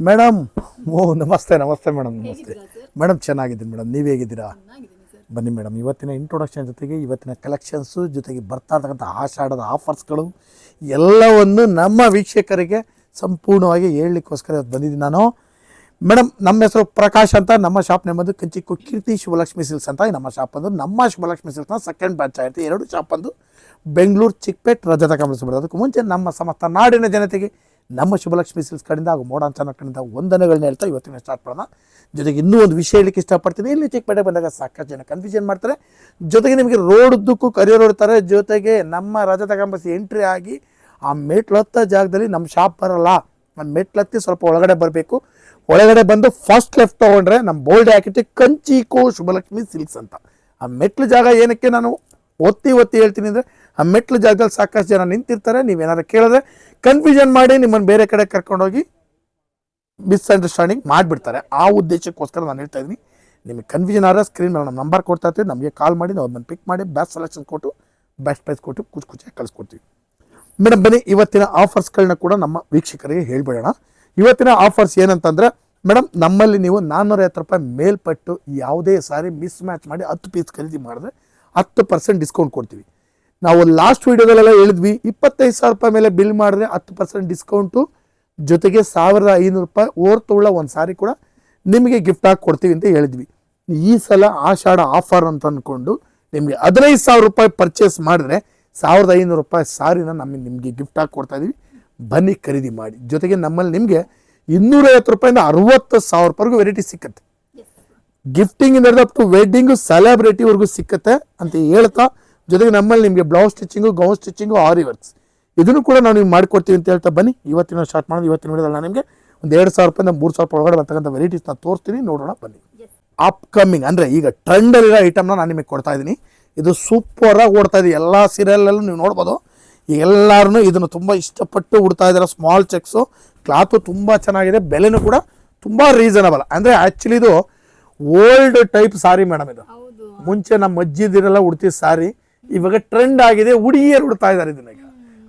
Madam ನಮಸ್ತೆ madam ನಮಸ್ತೆ madam ಚೆನ್ನಾಗಿದ್ದೀನಿ ಮೇಡಮ್, ನೀವು ಹೇಗಿದ್ದೀರಾ? ಬನ್ನಿ ಮೇಡಮ್, ಇವತ್ತಿನ ಇಂಟ್ರೊಡಕ್ಷನ್ ಜೊತೆಗೆ ಇವತ್ತಿನ ಕಲೆಕ್ಷನ್ಸು ಜೊತೆಗೆ ಬರ್ತಾ ಇರ್ತಕ್ಕಂಥ ಆಷಾಢದ ಆಫರ್ಸ್ಗಳು ಎಲ್ಲವನ್ನು ನಮ್ಮ ವೀಕ್ಷಕರಿಗೆ ಸಂಪೂರ್ಣವಾಗಿ ಹೇಳಲಿಕ್ಕೋಸ್ಕರ ಬಂದಿದ್ದೀನಿ ನಾನು. ಮೇಡಮ್, ನಮ್ಮ ಹೆಸರು ಪ್ರಕಾಶ್ ಅಂತ. ನಮ್ಮ ಶಾಪ್ ನೇಮ್ ಬಂದು ಕಂಚಿಕು ಕೀರ್ತಿ ಶಿವಲಕ್ಷ್ಮಿ ಸಿಲ್ಕ್ಸ್ ಅಂತ. ನಮ್ಮ ಶಾಪ್ ಬಂದು ನಮ್ಮ ಶಿವಲಕ್ಷ್ಮಿ ಸಿಲ್ಕ್ಸ್ನ ಸೆಕೆಂಡ್ ಬ್ಯಾಚ್ ಆಯಿತು. ಎರಡು ಶಾಪ್ ಬಂದು ಬೆಂಗಳೂರು ಚಿಕ್ಕಪೇಟ್ ರಜತ ಕಾಂಪ್ಲೆಕ್ಸ್. ಅದಕ್ಕೂ ಮುಂಚೆ ನಮ್ಮ ಸಮಸ್ತ ನಾಡಿನ ಜನತೆಗೆ ನಮ್ಮ ಶಿವಲಕ್ಷ್ಮಿ ಸಿಲ್ಕ್ಸ್ ಕಡೆಯಿಂದ ಹಾಗೂ ಮೋಡನ್ ಚಾನಲ್ ಕಡೆಯಿಂದ ವಂದನೆಗಳನ್ನ ಹೇಳ್ತಾ ಇವತ್ತಿನ ಸ್ಟಾರ್ಟ್ ಮಾಡೋಣ. ಜೊತೆಗೆ ಇನ್ನೂ ಒಂದು ವಿಷಯ ಹೇಳಲಿಕ್ಕೆ ಇಷ್ಟಪಡ್ತೀನಿ. ಇಲ್ಲಿ ಚಿಕ್ಕಪೇಟೆ ಬಂದಾಗ ಸಾಕಷ್ಟು ಜನ ಕನ್ಫ್ಯೂಷನ್ ಮಾಡ್ತಾರೆ. ಜೊತೆಗೆ ನಿಮಗೆ ರೋಡ್ ಉದ್ದಕ್ಕೂ ಕರಿಯೋರು ಇರ್ತಾರೆ. ಜೊತೆಗೆ ನಮ್ಮ ರಜತ ಕಾಂಪ್ಲೆಕ್ಸ್ ಎಂಟ್ರಿ ಆಗಿ ಆ ಮೆಟ್ಲತ್ತ ಜಾಗದಲ್ಲಿ ನಮ್ಮ ಶಾಪ್ ಬರಲ್ಲ. ಆ ಮೆಟ್ಲತ್ತಿ ಸ್ವಲ್ಪ ಒಳಗಡೆ ಬರಬೇಕು. ಒಳಗಡೆ ಬಂದು ಫಸ್ಟ್ ಲೆಫ್ಟ್ ತೊಗೊಂಡ್ರೆ ನಮ್ಮ ಬೋಲ್ಡ್ ಹಾಕಿಟ್ಟು ಕಂಚಿಕೋ ಶಿವಲಕ್ಷ್ಮಿ ಸಿಲ್ಕ್ಸ್ ಅಂತ. ಆ ಮೆಟ್ಲು ಜಾಗ ಏನಕ್ಕೆ ನಾನು ಒತ್ತಿ ಹೇಳ್ತೀನಿ ಅಂದರೆ, ಆ ಮೆಟ್ಲು ಜಾಗದಲ್ಲಿ ಸಾಕಷ್ಟು ಜನ ನಿಂತಿರ್ತಾರೆ. ನೀವೇನಾದ್ರು ಕೇಳಿದ್ರೆ ಕನ್ಫ್ಯೂಷನ್ ಮಾಡಿ ನಿಮ್ಮನ್ನು ಬೇರೆ ಕಡೆ ಕರ್ಕೊಂಡೋಗಿ ಮಿಸ್ಅಂಡರ್ಸ್ಟ್ಯಾಂಡಿಂಗ್ ಮಾಡಿಬಿಡ್ತಾರೆ. ಆ ಉದ್ದೇಶಕ್ಕೋಸ್ಕರ ನಾನು ಹೇಳ್ತಾ ಇದ್ದೀನಿ. ನಿಮಗೆ ಕನ್ಫ್ಯೂಷನ್ ಆದರೆ ಸ್ಕ್ರೀನ್ ಮೇಲೆ ನಮ್ಮ ನಂಬರ್ ಕೊಡ್ತಾ ಇರ್ತೀವಿ. ನಮಗೆ ಕಾಲ್ ಮಾಡಿ ನಾವು ಅದನ್ನು ಪಿಕ್ ಮಾಡಿ ಬೆಸ್ಟ್ ಸೆಲೆಕ್ಷನ್ ಕೊಟ್ಟು ಬೆಸ್ಟ್ ಪ್ರೈಸ್ ಕೊಟ್ಟು ಖುಷಿಯಾಗಿ ಕಳಿಸ್ಕೊಡ್ತೀವಿ. ಮೇಡಮ್ ಬನ್ನಿ, ಇವತ್ತಿನ ಆಫರ್ಸ್ಗಳನ್ನ ಕೂಡ ನಮ್ಮ ವೀಕ್ಷಕರಿಗೆ ಹೇಳ್ಬಿಡೋಣ. ಇವತ್ತಿನ ಆಫರ್ಸ್ ಏನಂತಂದರೆ ಮೇಡಮ್, ನಮ್ಮಲ್ಲಿ ನೀವು 450 ರೂಪಾಯಿ ಮೇಲ್ಪಟ್ಟು ಯಾವುದೇ ಸಾರಿ ಮಿಸ್ ಮ್ಯಾಚ್ ಮಾಡಿ 10 ಪೀಸ್ ಖರೀದಿ ಮಾಡಿದ್ರೆ 10% ಡಿಸ್ಕೌಂಟ್ ಕೊಡ್ತೀವಿ. ನಾವು ಲಾಸ್ಟ್ ವೀಡಿಯೋದಲ್ಲೆಲ್ಲ ಹೇಳಿದ್ವಿ 25,000 ರೂಪಾಯಿ ಮೇಲೆ ಬಿಲ್ ಮಾಡಿದ್ರೆ 10% ಡಿಸ್ಕೌಂಟು, ಜೊತೆಗೆ 1,500 ರೂಪಾಯಿ ಓರ್ತುಳ್ಳ ಒಂದು ಸಾರಿ ಕೂಡ ನಿಮಗೆ ಗಿಫ್ಟ್ ಆಗಿ ಕೊಡ್ತೀವಿ ಅಂತ ಹೇಳಿದ್ವಿ. ಈ ಸಲ ಆಷಾಢ ಆಫರ್ ಅಂತ ಅಂದ್ಕೊಂಡು ನಿಮಗೆ 15,000 ರೂಪಾಯಿ ಪರ್ಚೇಸ್ ಮಾಡಿದ್ರೆ 1,500 ರೂಪಾಯಿ ಸಾರಿನ ನಿಮಗೆ ಗಿಫ್ಟ್ ಆಗಿ ಕೊಡ್ತಾ ಇದೀವಿ. ಬನ್ನಿ ಖರೀದಿ ಮಾಡಿ. ಜೊತೆಗೆ ನಮ್ಮಲ್ಲಿ ನಿಮಗೆ 250 ರೂಪಾಯಿಂದ 60,000 ರೂಪಾಯಿಗೂ ವೆರೈಟಿ ಸಿಕ್ಕತ್ತೆ. ಗಿಫ್ಟಿಂಗ್ ಇಂದ ಅಪ್ ಟು ವೆಡ್ಡಿಂಗು ಸೆಲೆಬ್ರಿಟಿವರೆಗೂ ಸಿಕ್ಕತ್ತೆ ಅಂತ ಹೇಳ್ತಾ, ಜೊತೆಗೆ ನಮ್ಮಲ್ಲಿ ನಿಮಗೆ ಬ್ಲೌಸ್ ಸ್ಟಿಚಿಂಗು, ಗೌನ್ ಸ್ಟಿಚಿಂಗು, ಆರಿ ವರ್ಕ್ಸ್ ಇದನ್ನು ಕೂಡ ನಾವು ನೀವು ಮಾಡಿಕೊಡ್ತೀವಿ ಅಂತ ಹೇಳ್ತಾ ಬನ್ನಿ ಇವತ್ತಿನ ಸ್ಟಾರ್ಟ್ ಮಾಡೋದು. ಇವತ್ತಿನ ವಿಡಿಯೋದಲ್ಲಿ ನಾನು ನಿಮಗೆ ಒಂದು 2,000 ರೂಪಾಯಿಂದ 3,000 ರೂಪಾಯಿ ಒಳಗಡೆ ಬರ್ತಕ್ಕಂಥ ವೆರೈಟೀಸ್ನ ತೋರಿಸ್ತೀನಿ, ನೋಡೋಣ ಬನ್ನಿ. ಅಪ್ಕಮಿಂಗ್ ಅಂದರೆ ಈಗ ಟ್ರೆಂಡಲ್ಲಿರೋ ಐಟಮ್ನ ನಾನು ನಿಮಗೆ ಕೊಡ್ತಾ ಇದ್ದೀನಿ. ಇದು ಸೂಪರಾಗಿ ಓಡ್ತಾ ಇದೆ. ಎಲ್ಲ ಸೀರಿಯಲ್ಲೂ ನೀವು ನೋಡ್ಬೋದು. ಎಲ್ಲರೂ ಇದನ್ನು ತುಂಬ ಇಷ್ಟಪಟ್ಟು ಉಡ್ತಾ ಇದ್ದಾರೆ. ಸ್ಮಾಲ್ ಚೆಕ್ಸು, ಕ್ಲಾತು ತುಂಬ ಚೆನ್ನಾಗಿದೆ, ಬೆಲೆನೂ ಕೂಡ ತುಂಬ ರೀಸನಬಲ್. ಅಂದರೆ ಆ್ಯಕ್ಚುಲಿ ಇದು ಓಲ್ಡ್ ಟೈಪ್ ಸಾರಿ ಮೇಡಮ್. ಇದು ಮುಂಚೆ ನಮ್ಮ ಅಜ್ಜಿದಿರೆಲ್ಲ ಉಡ್ತಿದ್ದ ಸಾರಿ ಇವಾಗ ಟ್ರೆಂಡ್ ಆಗಿದೆ. ಹುಡುಗಿಯರು ಉಡ್ತಾ ಇದ್ದಾರೆ ಇದನ್ನ.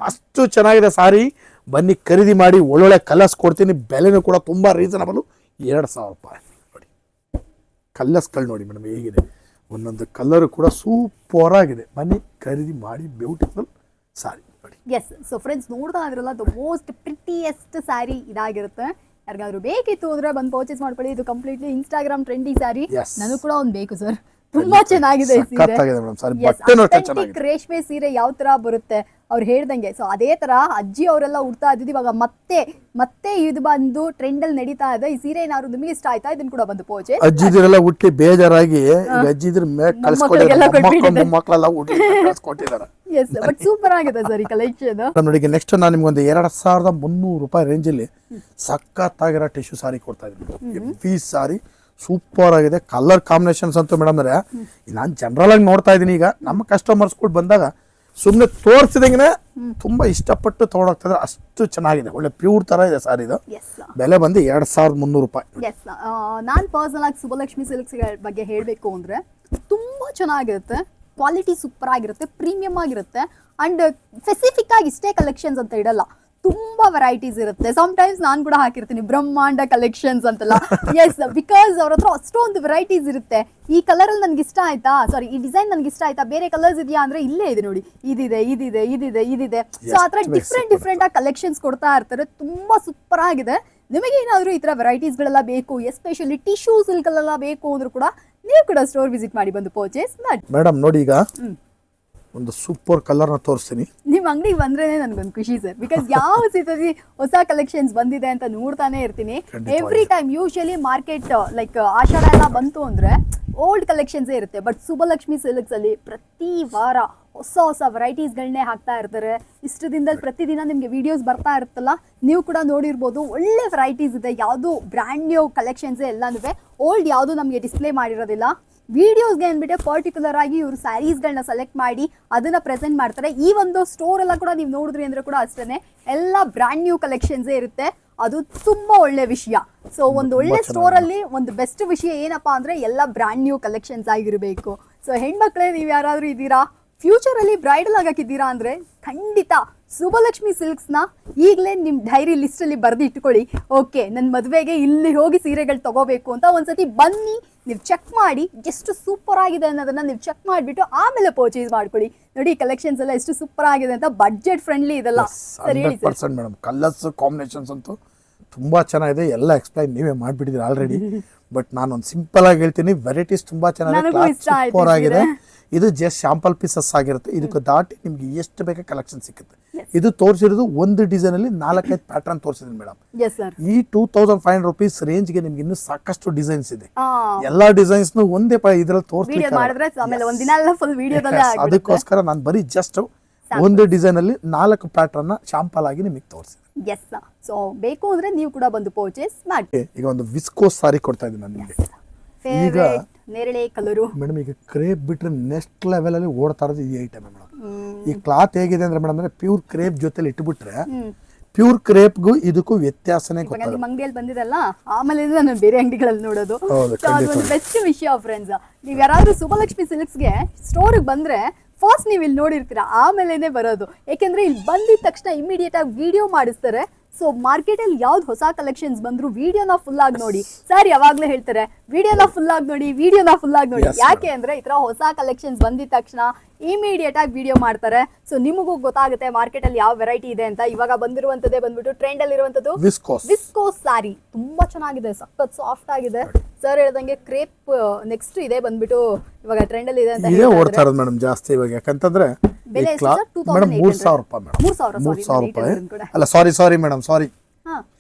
ಅಷ್ಟು ಚೆನ್ನಾಗಿದೆ ಸಾರಿ. ಬನ್ನಿ ಖರೀದಿ ಮಾಡಿ. ಒಳ್ಳೊಳ್ಳೆ ಕಲರ್ಸ್ ಕೊಡ್ತೀನಿ, ಬೆಲೆನೂ ಕೂಡ ತುಂಬ ರೀಸನಬಲು. 2,000 ರೂಪಾಯಿ ನೋಡಿ. ಕಲರ್ಸ್ಗಳು ನೋಡಿ ಮೇಡಮ್ ಹೇಗಿದೆ. ಒಂದೊಂದು ಕಲರು ಕೂಡ ಸೂಪರ್ ಆಗಿದೆ. ಬನ್ನಿ ಖರೀದಿ ಮಾಡಿ. ಬ್ಯೂಟಿಫುಲ್ ಸಾರಿ ನೋಡಿ. ಎಸ್, ಸೊ ಫ್ರೆಂಡ್ಸ್ ನೋಡ್ತಾ ಇದ್ರಲ್ಲ, ದ ಮೋಸ್ಟ್ ಪ್ರಿಟಿಯೆಸ್ಟ್ ಸ್ಯಾರಿ ಇದಾಗಿರುತ್ತೆ. ಯಾರಿಗಾದ್ರು ಬೇಕಿತ್ತು ಅಂದ್ರೆ ಬಂದು ಪರ್ಚೇಸ್ ಮಾಡ್ಕೊಳ್ಳಿ. ಇದು ಕಂಪ್ಲೀಟ್ಲಿ ಇನ್ಸ್ಟಾಗ್ರಾಮ್ ಟ್ರೆಂಡಿ ಸ್ಯಾರಿ. ನನಗೂ ಕೂಡ ಒಂದು ಬೇಕು ಸರ್. ತುಂಬಾ ಚೆನ್ನಾಗಿದೆ ರೇಷ್ಮೆ ಸೀರೆ. ಯಾವ ತರ ಬರುತ್ತೆ ಅವ್ರು ಹೇಳ್ದಂಗೆ, ಸೊ ಅದೇ ತರ ಅಜ್ಜಿ ಅವರೆಲ್ಲ ಉಡ್ತಾ ಇದ್ದಿದ್ದು. ಇವಾಗ ಮತ್ತೆ ಇದು ಬಂದು ಟ್ರೆಂಡ್ ಅಲ್ಲಿ ನಡೀತಾ ಇದೆ. ಈ ಸೀರೆ ಏನಾದ್ರು ನಿಮಗೆ ಇಷ್ಟ ಆಯ್ತಾ? ಇದನ್ನ ಕೂಡ ಬಂದು ಪರ್ಚೇಸ್ ಅಜ್ಜಿದಿರೆಲ್ಲ ಹುಟ್ಟಿ ಬೇಜಾರಾಗಿ ಬಟ್ ಸೂಪರ್ ಆಗಿದೆ ಸರ್ ಈ ಕಲೆಕ್ಷನ್ ನೋಡಿ. ನೆಕ್ಸ್ಟ್ ನಾನು ನಿಮ್ಗೆ ಒಂದು 2,300 ರೂಪಾಯಿ ರೇಂಜ್ ಅಲ್ಲಿ ಸಖತ್ತಾಗಿರೋ ಟಿಶ್ಯೂ ಸಾರಿ ಕೊಡ್ತಾ ಇದ್ದೀನಿ. ಈ ಸಾರಿ ಸೂಪರ್ ಆಗಿದೆ. ಕಲರ್ ಕಾಂಬಿನೇಷನ್ಸ್ ಅಂತೂ ಮೇಡಮ್ ಅಂದ್ರೆ ನಾನು ಜನರಲ್ ಆಗಿ ನೋಡ್ತಾ ಇದ್ದೀನಿ. ಈಗ ನಮ್ಮ ಕಸ್ಟಮರ್ಸ್ಗಳು ಬಂದಾಗ ಸುಮ್ಮನೆ ತೋರಿಸಿದಂಗೆ ತುಂಬಾ ಇಷ್ಟಪಟ್ಟು ತಗೊಂಡೋಗ್ತಿದ್ರೆ ಅಷ್ಟು ಚೆನ್ನಾಗಿದೆ. ಒಳ್ಳೆ ಪ್ಯೂರ್ ತರ ಇದೆ ಸಾರಿ. ಇದು ಬೆಲೆ ಬಂದು 2,300 ರೂಪಾಯಿ. ನಾನು ಪರ್ಸನಲ್ ಆಗಿ ಸುಬ್ಬಲಕ್ಷ್ಮಿ ಸಿಲ್ಕ್ಸ್ ಬಗ್ಗೆ ಹೇಳಬೇಕು ಅಂದ್ರೆ ತುಂಬಾ ಚೆನ್ನಾಗಿರುತ್ತೆ. ಕ್ವಾಲಿಟಿ ಸೂಪರ್ ಆಗಿರುತ್ತೆ, ಪ್ರೀಮಿಯಂ ಆಗಿರುತ್ತೆ. ಅಂಡ್ ಸ್ಪೆಸಿಫಿಕ್ ಆಗಿ ಇಷ್ಟೇ ಕಲೆಕ್ಷನ್ಸ್ ಅಂತ ಇಡಲ್ಲ, ತುಂಬಾ ವೆರೈಟೀಸ್ ಇರುತ್ತೆ. ಟೈಮ್ಸ್ ನಾನು ಕೂಡ ಹಾಕಿರ್ತೀನಿ ಬ್ರಹ್ಮಾಂಡ ಕಲೆಕ್ಷನ್ಸ್ ಅಂತೆಲ್ಲ. ಎಸ್, ಬಿಕಾಸ್ ಅವ್ರ ಹತ್ರ ಅಷ್ಟೊಂದು ವೆರೈಟೀಸ್ ಇರುತ್ತೆ. ಈ ಕಲರ್ ಅಲ್ಲಿ ನನ್ಗೆ ಇಷ್ಟ ಆಯ್ತಾ, ಸಾರಿ ಈ ಡಿಸೈನ್ ನನ್ಗೆ ಇಷ್ಟ ಆಯ್ತಾ, ಬೇರೆ ಕಲರ್ಸ್ ಇದೆಯಾ ಅಂದ್ರೆ ಇಲ್ಲೇ ಇದೆ ನೋಡಿ, ಇದಿದೆ. ಸೊ ಆತರ ಡಿಫ್ರೆಂಟ್ ಆಗಿ ಕಲೆಕ್ಷನ್ಸ್ ಕೊಡ್ತಾ ಇರ್ತಾರೆ. ತುಂಬಾ ಸೂಪರ್ ಆಗಿದೆ. ನಿಮಗೆ ಏನಾದ್ರು ಈ ತರ ವೆರೈಟೀಸ್ ಗಳೆಲ್ಲ ಬೇಕು, ಎಸ್ಪೆಷಲಿ ಟಿಶ್ಯೂ ಸಿಲ್ಕ್ ಎಲ್ಲ ಬೇಕು ಅಂದ್ರೂ ಕೂಡ ನೀವು ಕೂಡ ಸ್ಟೋರ್ ವಿಸಿಟ್ ಮಾಡಿ ಬಂದು ಪರ್ಚೇಸ್ ಮಾಡಿ. ಮೇಡಮ್ ನೋಡಿ, ಈಗ ಒಂದು ಸೂಪರ್ ಕಲರ್ ನ ತೋರಿಸ್ತೀನಿ. ನಿಮ್ ಅಂಗಡಿಗೆ ಬಂದ್ರೇನೆ ನನ್ಗೊಂದು ಖುಷಿ ಸರ್. ಬಿಕಾಸ್ ಯಾವ ಸತಿ ಹೊಸ ಕಲೆಕ್ಷನ್ಸ್ ಬಂದಿದೆ ಅಂತ ನೋಡ್ತಾನೆ ಇರ್ತೀನಿ. Every time usually market like Ashadha ಎಲ್ಲ ಬಂತು ಅಂದ್ರೆ ಓಲ್ಡ್ ಕಲೆಕ್ಷನ್ಸ್ ಇರುತ್ತೆ. ಬಟ್ ಸುಬ್ಬಲಕ್ಷ್ಮಿ ಸಿಲ್ಕ್ಸ್ ಅಲ್ಲಿ ಪ್ರತಿ ವಾರ ಹೊಸ ವೆರೈಟೀಸ್ಗಳನ್ನೇ ಹಾಕ್ತಾ ಇರ್ತಾರೆ. ಇಷ್ಟು ದಿನದಲ್ಲಿ ಪ್ರತಿದಿನ ನಿಮಗೆ ವಿಡಿಯೋಸ್ ಬರ್ತಾ ಇರುತ್ತಲ್ಲ, ನೀವು ಕೂಡ ನೋಡಿರ್ಬೋದು. ಒಳ್ಳೆ ವೆರೈಟೀಸ್ ಇದೆ. ಯಾವುದು ಬ್ರ್ಯಾಂಡ್ ನ್ಯೂ ಕಲೆಕ್ಷನ್ಸ್ ಎಲ್ಲಾನು ಓಲ್ಡ್ ಯಾವುದು ನಮಗೆ ಡಿಸ್ಪ್ಲೇ ಮಾಡಿರೋದಿಲ್ಲ. ವಿಡಿಯೋಸ್ಗೆ ಅಂದ್ಬಿಟ್ಟು ಪರ್ಟಿಕ್ಯುಲರ್ ಆಗಿ ಇವರು ಸ್ಯಾರೀಸ್ಗಳನ್ನ ಸೆಲೆಕ್ಟ್ ಮಾಡಿ ಅದನ್ನ ಪ್ರೆಸೆಂಟ್ ಮಾಡ್ತಾರೆ. ಈ ಒಂದು ಸ್ಟೋರ್ ಎಲ್ಲ ಕೂಡ ನೀವು ನೋಡಿದ್ರಿ ಅಂದ್ರೆ ಕೂಡ ಅಷ್ಟೇ ಎಲ್ಲ ಬ್ರ್ಯಾಂಡ್ ನ್ಯೂ ಕಲೆಕ್ಷನ್ಸ್ ಇರುತ್ತೆ. ಅದು ತುಂಬಾ ಒಳ್ಳೆ ವಿಷಯ. ಸೊ ಒಂದು ಒಳ್ಳೆ ಸ್ಟೋರ್ ಅಲ್ಲಿ ಒಂದು ಬೆಸ್ಟ್ ವಿಷಯ ಏನಪ್ಪಾ ಅಂದ್ರೆ ಎಲ್ಲ ಬ್ರ್ಯಾಂಡ್ ನ್ಯೂ ಕಲೆಕ್ಷನ್ಸ್ ಆಗಿರಬೇಕು. ಸೊ ಹೆಣ್ಮಕ್ಳೇ ನೀವು ಯಾರಾದ್ರೂ ಇದ್ದೀರಾ, ಫ್ಯೂಚರ್ ಅಲ್ಲಿ ಬ್ರೈಡಲ್ ಆಗಕ್ಕಿದ್ದೀರಾ ಅಂದ್ರೆ ಖಂಡಿತ ಸುಬ್ಬಲಕ್ಷ್ಮಿ ಸಿಲ್ಕ್ಸ್ನ ಈಗಲೇ ನಿಮ್ಮ ಡೈರಿ ಲಿಸ್ಟಲ್ಲಿ ಬರೆದು ಇಟ್ಕೊಳ್ಳಿ. ಓಕೆ, ನನ್ನ ಮದುವೆಗೆ ಇಲ್ಲಿ ಹೋಗಿ ಸೀರೆಗಳು ತಗೋಬೇಕು ಅಂತ ಒಂದ್ಸತಿ ಬನ್ನಿ, ನೀವು ಚೆಕ್ ಮಾಡಿ ಎಷ್ಟು ಸೂಪರ್ ಆಗಿದೆ ಅನ್ನೋದನ್ನ ನೀವು ಚೆಕ್ ಮಾಡಿಬಿಟ್ಟು ಆಮೇಲೆ ಪರ್ಚೇಸ್ ಮಾಡ್ಕೊಳ್ಳಿ. ನೋಡಿ ಕಲೆಕ್ಷನ್ಸ್ ಎಲ್ಲ ಎಷ್ಟು ಸೂಪರ್ ಆಗಿದೆ ಅಂತ, ಬಡ್ಜೆಟ್ ಫ್ರೆಂಡ್ಲಿ ಇದೆಲ್ಲ. ಸರಿ ಹೇಳಿ ಸರ್. 100% ಮೇಡಮ್. ಕಲರ್ಸ್ ಕಾಂಬಿನೇಷನ್ಸ್ ಅಂತೂ ತುಂಬ ಚೆನ್ನಾಗಿದೆ. ಎಲ್ಲ ಎಕ್ಸ್ಪ್ಲೈನ್ ನೀವೇ ಮಾಡಿಬಿಟ್ಟಿದ್ದೀರಿ ಆಲ್ರೆಡಿ. ಬಟ್ ನಾನೊಂದು ಸಿಂಪಲ್ ಆಗಿ ಹೇಳ್ತೀನಿ, ವೆರೈಟೀಸ್ ತುಂಬ ಚೆನ್ನಾಗಿದೆ, ನನಗೂ ಕ್ಲಾತ್ ಇಷ್ಟ ಆಯ್ತು ಸೂಪರ್ ಆಗಿದೆ. ಸೀರೆ. ಇದು ಜಸ್ಟ್ ಶಾಂಪಲ್ ಪೀಸಸ್ ಆಗಿರುತ್ತೆ. ಇದಕ್ಕೆ ದಾಟಿ ನಿಮ್ಗೆ ಎಷ್ಟು ಬೇಕಾ ಕಲೆಕ್ಷನ್ ಸಿಗುತ್ತೆ. ಇದು ತೋರಿಸಿರೋದು ಒಂದು ಡಿಸೈನ್ ಅಲ್ಲಿ 4-5 ಪ್ಯಾಟರ್ನ್ ತೋರಿಸಿದ್ದೀನಿ ಮೇಡಮ್. Yes sir. ಈ 2500 rupees ರೇಂಜ್ಗೆ ನಿಮ್ಗೆ ಇನ್ನೂ ಸಾಕಷ್ಟು ಡಿಸೈನ್ಸ್ ಇದೆ. ಎಲ್ಲಾ ಡಿಸೈನ್ಸ್ ಒಂದೇ ಇದ್ರಲ್ಲಿ ವಿಡಿಯೋ ಮಾಡಿದ್ರೆ ಆಮೇಲೆ ಒಂದಿನ ಎಲ್ಲ ಫುಲ್ ವಿಡಿಯೋದಲ್ಲೇ ಆಗ್ಬಿಡುತ್ತೆ. ಅದಕ್ಕೋಸ್ಕರ ನಾನು ಬರೀ ಜಸ್ಟ್ ಒಂದು ಡಿಸೈನ್ ಅಲ್ಲಿ 4 ಪ್ಯಾಟರ್ನ್ ಶಾಂಪಲ್ ಆಗಿ ನಿಮಗೆ ತೋರಿಸಿದೆ. ಎಸ್. ಸೊ ಬೇಕು ಅಂದ್ರೆ ನೀವು ಕೂಡ ಬಂದು ಪರ್ಚೇಸ್ ಮಾಡಿ. ಈಗ ಒಂದು ವಿಸ್ಕೋಸ್ ಸಾರಿ ಕೊಡ್ತಾ ಇದ್ದೀನಿ ನಾನು ನಿಮಗೆ. ಈಗ ನೇರಳೆ ಕಲರು ಮೇಡಮ್, ಈಗ ಕ್ರೇಪ್ ಬಿಟ್ರೆ ನೆಕ್ಸ್ಟ್ ಲೆವೆಲ್ ಅಲ್ಲಿ ಓಡ್ತಾ ಇರೋದು ಈ ಐಟಮ್ ಮೇಡಮ್. ಈ ಕ್ಲಾತ್ ಹೇಗಿದೆ ಅಂದ್ರೆ ಮೇಡಮ್, ಅಂದ್ರೆ ಪ್ಯೂರ್ ಕ್ರೇಪ್ ಜೊತೆಲಿ ಇಟ್ಬಿಟ್ರೆ ಪ್ಯೂರ್ ಕ್ರೇಪ್ಗೂ ಇದಕ್ಕೂ ವ್ಯತ್ಯಾಸನೇ ಗೊತ್ತಾಗುತ್ತೆ. ನಿಮ್ಮ ಅಂಗಡಿಯಲ್ಲಿ ಬಂದಿದಲ್ಲ, ಆಮೇಲೆ ನಾನು ಬೇರೆ ಅಂಗಡಿಗಳಲ್ಲಿ ನೋಡೋದು. ಸೊ ಅದು ಒಂದು ಬೆಸ್ಟ್ ವಿಷಯ ಫ್ರೆಂಡ್ಸ್. ನೀವು ಯಾರಾದ್ರೂ ಸುಬ್ಬಲಕ್ಷ್ಮಿ ಸಿಲ್ಕ್ಸ್ಗೆ ಸ್ಟೋರ್ಗೆ ಬಂದ್ರೆ ಫಸ್ಟ್ ನೀವು ಇಲ್ಲಿ ನೋಡಿರ್ತೀರಾ, ಆಮೇಲೆನೆ ಬರೋದು. ಯಾಕೆಂದ್ರೆ ಇಲ್ಲಿ ಬಂದಿದ ತಕ್ಷಣ ಇಮಿಡಿಯೇಟ್ ಆಗಿ ವಿಡಿಯೋ ಮಾಡಿಸ್ತಾರೆ. ಸೊ ಮಾರ್ಕೆಟಲ್ಲಿ ಯಾವ್ದು ಹೊಸ ಕಲೆಕ್ಷನ್ಸ್ ಬಂದ್ರು ವಿಡಿಯೋನ ಫುಲ್ ಆಗಿ ನೋಡಿ. ಸರ್ ಯಾವಾಗ್ಲೂ ಹೇಳ್ತಾರೆ ವಿಡಿಯೋನ ಫುಲ್ ಆಗಿ ನೋಡಿ, ವಿಡಿಯೋನ ಫುಲ್ ಆಗಿ ನೋಡಿ. ಯಾಕೆ ಅಂದ್ರೆ ಈ ತರ ಹೊಸ ಕಲೆಕ್ಷನ್ಸ್ ಬಂದಿದ ತಕ್ಷಣ ಇಮಿಡಿಯೇಟ್ ಆಗಿ ವಿಡಿಯೋ ಮಾಡ್ತಾರೆ. ಸೊ ನಿಮಗೂ ಗೊತ್ತಾಗುತ್ತೆ ಮಾರ್ಕೆಟ್ ಅಲ್ಲಿ ಯಾವ ವೆರೈಟಿ ಇದೆ ಅಂತ. ಇವಾಗ ಬಂದಿರುವಂತದ್ದೇ ಬಂದ್ಬಿಟ್ಟು ಟ್ರೆಂಡ್ ಅಲ್ಲಿ ಇರುವಂತದ್ದು ವಿಸ್ಕೋಸ್ ಸಾರಿ. ತುಂಬಾ ಚೆನ್ನಾಗಿದೆ, ಸಖತ್ ಸಾಫ್ಟ್ ಆಗಿದೆ. ಸರ್ ಹೇಳ್ದಂಗೆ ಕ್ರೇಪ್ ನೆಕ್ಸ್ಟ್ ಇದೆ ಬಂದ್ಬಿಟ್ಟು ಇವಾಗ ಟ್ರೆಂಡ್ ಅಲ್ಲಿ ಇದೆ ಅಂತ ಇದೇ ಓಡ್ತಾ ಇರೋದು ಮೇಡಮ್ ಜಾಸ್ತಿ ಇವಾಗ. ಯಾಕಂತಂದ್ರೆ ಬೆಲೆ ಎಷ್ಟು ಸರ್? ಮೇಡಮ್ 3000 ರೂಪಾಯಿ ಮೇಡಮ್. 3000 ರೂಪಾಯಿ ಅಲ್ಲ, ಸಾರಿ ಮೇಡಮ್, ಸಾರಿ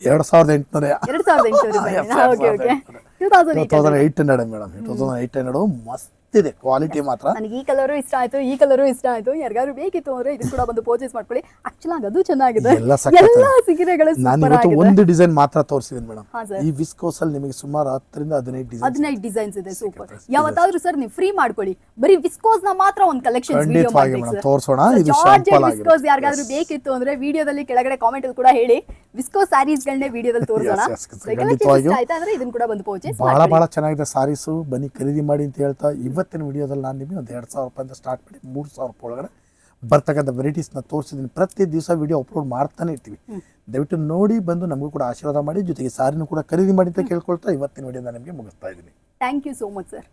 2800. 2800 ರೂಪಾಯಿ. Okay okay. 2800 ಮೇಡಮ್. 2800 ಮಸ್ತ್ ಇದೆ ಕ್ವಾಲಿಟಿ ಮಾತ್ರ. ನನಗೆ ಈ ಕಲರು ಇಷ್ಟ ಆಯ್ತು, ಈ ಕಲರು ಇಷ್ಟ ಆಯ್ತು. ಯಾರಿಗಾದ್ರು ಬೇಕಿತ್ತು ಅಂದ್ರೆ ಇದನ್ನ ಕೂಡ ಬಂದು ಪರ್ಚೇಸ್ ಮಾಡ್ಕೊಳ್ಳಿ. ಆಕ್ಚುಲಿ ಅದು ಚೆನ್ನಾಗಿದೆ. ಎಲ್ಲ ಸೀರೆಗಳು ನಾನು ಇವತ್ತು ಒಂದು ಡಿಸೈನ್ ಮಾತ್ರ ತೋರಿಸಿದ್ದೀನಿ ಮೇಡಮ್. ಹಾ ಸರ್. ಈ ವಿಸ್ಕೋಸ್ ಅಲ್ಲಿ ನಿಮಗೆ ಸುಮಾರು 10 ರಿಂದ 15 ಡಿಸೈನ್ಸ್ ಇದೆ. ಸೂಪರ್. ಯಾವತ್ತಾದ್ರೂ ಸರ್ ನೀವು ಫ್ರೀ ಮಾಡ್ಕೊಳ್ಳಿ, ಬರೀ ವಿಸ್ಕೋಸ್ ನ ಮಾತ್ರ ಒಂದು ಕಲೆಕ್ಷನ್ ವಿಡಿಯೋ ಮಾಡಿ ತೋರಿಸೋಣ. ಇದು ಶಾಂಪಲ್ ಆಗಿದೆ. ವಿಸ್ಕೋಸ್ ಯಾರಿಗಾದ್ರೂ ಬೇಕಿತ್ತು ಅಂದ್ರೆ ವಿಡಿಯೋದಲ್ಲಿ ಕೆಳಗಡೆ ಕಾಮೆಂಟ್ ಅಲ್ಲಿ ಕೂಡ ಹೇಳಿ, ವಿಸ್ಕೋಸ್ ಸ್ಯಾರೀಸ್ ಗಳನ್ನೇ ವಿಡಿಯೋದಲ್ಲಿ ತೋರಿಸೋಣ. ಅಂದ್ರೆ ಇದನ್ನ ಕೂಡ ಬಂದು ಪರ್ಚೇಸ್ ಮಾಡಿ. ಬಹಳ ಚೆನ್ನಾಗಿದೆ ಸಾರೀಸು, ಬನ್ನಿ ಖರೀದಿ ಮಾಡಿ ಅಂತ ಹೇಳ್ತಾ ಇವತ್ತಿನ ವಿಡಿಯೋದಲ್ಲಿ ನಾನು ನಿಮಗೆ ಒಂದು 2000 ರೂಪಾಯಿಂದ ಸ್ಟಾರ್ಟ್ ಮಾಡಿ 3000 ರೂಪಾಯಿ ಒಳಗಡೆ ಬರ್ತಕ್ಕಂಥ ವೆರೈಟೀಸ್ನ ತೋರಿಸಿದ್ದೀನಿ. ಪ್ರತಿ ದಿವಸ ವಿಡಿಯೋ ಅಪ್ಲೋಡ್ ಮಾಡ್ತಾನೆ ಇರ್ತೀವಿ. ದಯವಿಟ್ಟು ನೋಡಿ ಬಂದು ನಮಗೂ ಕೂಡ ಆಶೀರ್ವಾದ ಮಾಡಿ, ಜೊತೆಗೆ ಸಾರಿನೂ ಕೂಡ ಖರೀದಿ ಮಾಡಿ ಅಂತ ಕೇಳ್ಕೊಳ್ತಾ ಇವತ್ತಿನ ವಿಡಿಯೋನ ನಿಮಗೆ ಮುಗಿಸ್ತಾ ಇದ್ದೀನಿ. Thank you so much sir.